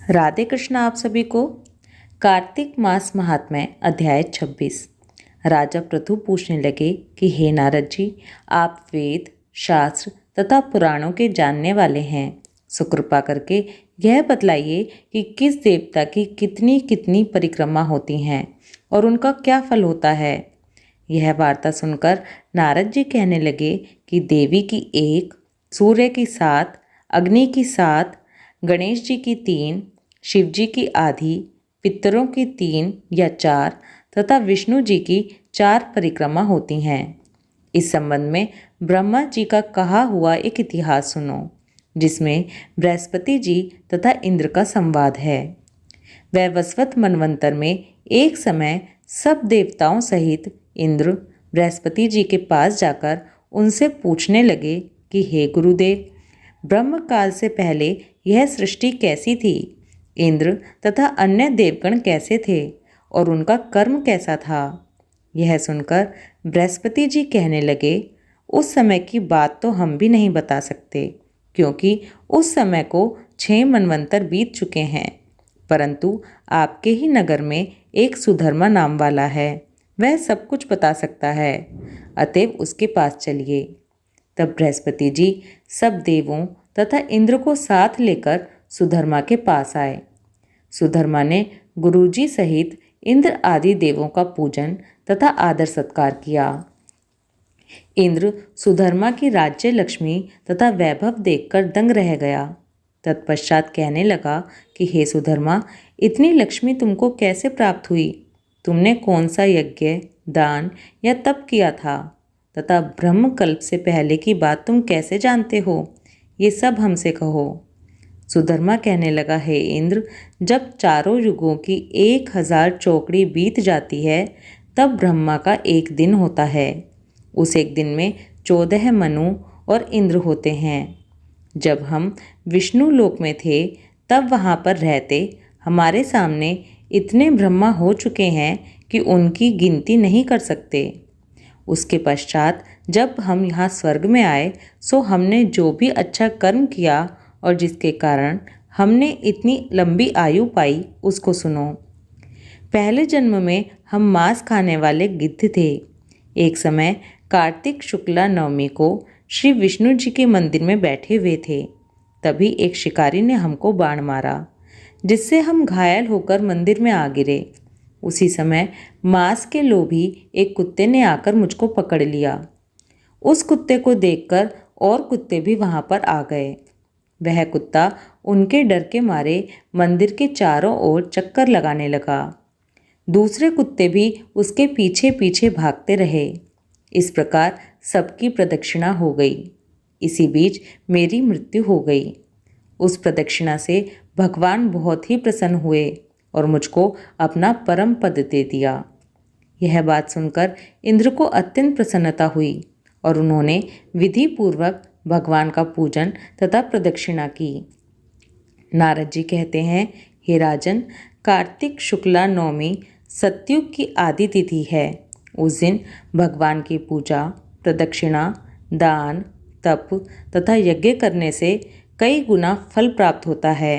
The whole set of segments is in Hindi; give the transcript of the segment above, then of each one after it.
राधे कृष्ण आप सभी को। कार्तिक मास महात्म्य अध्याय 26। राजा पृथु पूछने लगे कि हे नारद जी, आप वेद, शास्त्र तथा पुराणों के जानने वाले हैं, सो कृपा करके यह बतलाइए कि किस देवता की कितनी कितनी परिक्रमा होती हैं और उनका क्या फल होता है। यह वार्ता सुनकर नारद जी कहने लगे कि देवी की 1, सूर्य की 7, अग्नि की 7, गणेश जी की 3, शिव जी की आधी, पितरों की 3 या 4 तथा विष्णु जी की 4 परिक्रमा होती हैं। इस संबंध में ब्रह्मा जी का कहा हुआ एक इतिहास सुनो, जिसमें बृहस्पति जी तथा इंद्र का संवाद है। वैवस्वत मनवंतर में एक समय सब देवताओं सहित इंद्र बृहस्पति जी के पास जाकर उनसे पूछने लगे कि हे गुरुदेव, ब्रह्म काल से पहले यह सृष्टि कैसी थी, इंद्र तथा अन्य देवगण कैसे थे और उनका कर्म कैसा था। यह सुनकर बृहस्पति जी कहने लगे, उस समय की बात तो हम भी नहीं बता सकते, क्योंकि उस समय को 6 मनवंतर बीत चुके हैं। परंतु आपके ही नगर में एक सुधर्मा नाम वाला है, वह सब कुछ बता सकता है, अतएव उसके पास चलिए। तब बृहस्पति जी सब देवों तथा इंद्र को साथ लेकर सुधर्मा के पास आए। सुधर्मा ने गुरुजी सहित इंद्र आदि देवों का पूजन तथा आदर सत्कार किया। इंद्र सुधर्मा की राज्य लक्ष्मी तथा वैभव देखकर दंग रह गया। तत्पश्चात कहने लगा कि हे सुधर्मा, इतनी लक्ष्मी तुमको कैसे प्राप्त हुई? तुमने कौन सा यज्ञ, दान या तप किया था तथा ब्रह्मकल्प से पहले की बात तुम कैसे जानते हो? ये सब हमसे कहो। सुधर्मा कहने लगा, हे इंद्र, जब चारों युगों की 1000 चौकड़ी बीत जाती है, तब ब्रह्मा का एक दिन होता है। उस एक दिन में 14 मनु और इंद्र होते हैं। जब हम विष्णु लोक में थे, तब वहाँ पर रहते हमारे सामने इतने ब्रह्मा हो चुके हैं कि उनकी गिनती नहीं कर सकते। उसके पश्चात जब हम यहाँ स्वर्ग में आए, सो हमने जो भी अच्छा कर्म किया और जिसके कारण हमने इतनी लंबी आयु पाई, उसको सुनो। पहले जन्म में हम मांस खाने वाले गिद्ध थे। एक समय कार्तिक शुक्ला नवमी को श्री विष्णु जी के मंदिर में बैठे हुए थे। तभी एक शिकारी ने हमको बाण मारा, जिससे हम घायल होकर मंदिर में आ गिरे। उसी समय मांस के लोभी एक कुत्ते ने आकर मुझको पकड़ लिया। उस कुत्ते को देखकर और कुत्ते भी वहाँ पर आ गए। वह कुत्ता उनके डर के मारे मंदिर के चारों ओर चक्कर लगाने लगा। दूसरे कुत्ते भी उसके पीछे पीछे भागते रहे। इस प्रकार सबकी प्रदक्षिणा हो गई। इसी बीच मेरी मृत्यु हो गई। उस प्रदक्षिणा से भगवान बहुत ही प्रसन्न हुए और मुझको अपना परम पद दे दिया। यह बात सुनकर इंद्र को अत्यंत प्रसन्नता हुई और उन्होंने विधि पूर्वक भगवान का पूजन तथा प्रदक्षिणा की। नारद जी कहते हैं, हे राजन, कार्तिक शुक्ला नवमी सतयुग की आदि तिथि है। उस दिन भगवान की पूजा, प्रदक्षिणा, दान, तप तथा यज्ञ करने से कई गुना फल प्राप्त होता है।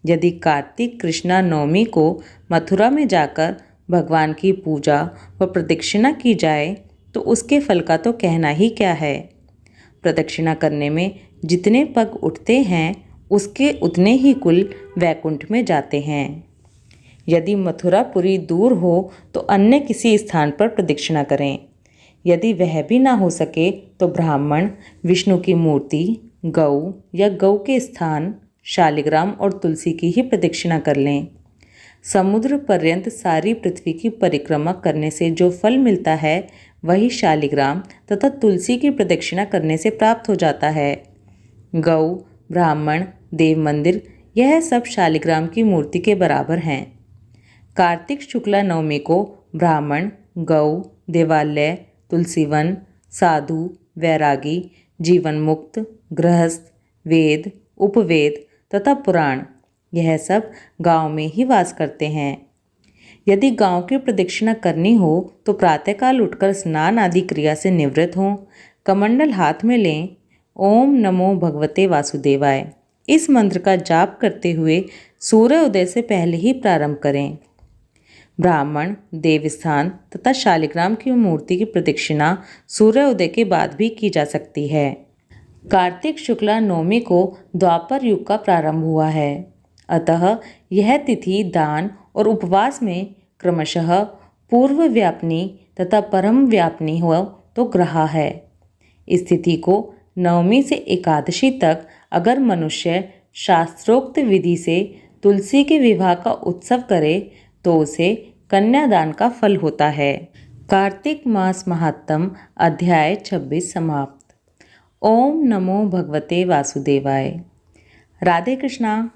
यदि कार्तिक कृष्णा नवमी को मथुरा में जाकर भगवान की पूजा व प्रदक्षिणा की जाए, तो उसके फल का तो कहना ही क्या है। प्रदक्षिणा करने में जितने पग उठते हैं, उसके उतने ही कुल वैकुंठ में जाते हैं। यदि मथुरापुरी दूर हो तो अन्य किसी स्थान पर प्रदक्षिणा करें। यदि वह भी ना हो सके तो ब्राह्मण, विष्णु की मूर्ति, गौ या गौ के स्थान, शालिग्राम और तुलसी की ही प्रदक्षिणा कर लें। समुद्र पर्यंत सारी पृथ्वी की परिक्रमा करने से जो फल मिलता है, वही शालिग्राम तथा तुलसी की प्रदक्षिणा करने से प्राप्त हो जाता है। गौ, ब्राह्मण, देव मंदिर, यह सब शालिग्राम की मूर्ति के बराबर हैं। कार्तिक शुक्ला नवमी को ब्राह्मण, गौ, देवालय, तुलसीवन, साधु, वैरागी, जीवन मुक्त, गृहस्थ, वेद, उपवेद तथा पुराण, यह सब गांव में ही वास करते हैं। यदि गांव की प्रदक्षिणा करनी हो तो प्रातःकाल उठकर स्नान आदि क्रिया से निवृत्त हों, कमंडल हाथ में लें, ओम नमो भगवते वासुदेवाय इस मंत्र का जाप करते हुए सूर्य उदय से पहले ही प्रारंभ करें। ब्राह्मण, देवस्थान तथा शालिग्राम की मूर्ति की प्रदक्षिणा सूर्य उदय के बाद भी की जा सकती है। कार्तिक शुक्ला नवमी को द्वापर युग का प्रारंभ हुआ है, अतः यह तिथि दान और उपवास में क्रमशः पूर्व व्यापिनी तथा परम व्यापिनी हो तो ग्रहा है। इस तिथि को नवमी से एकादशी तक अगर मनुष्य शास्त्रोक्त विधि से तुलसी के विवाह का उत्सव करे तो उसे कन्यादान का फल होता है। कार्तिक मास महात्म अध्याय 26 समाप्त। ओम नमो भगवते वासुदेवाय। राधे कृष्णा।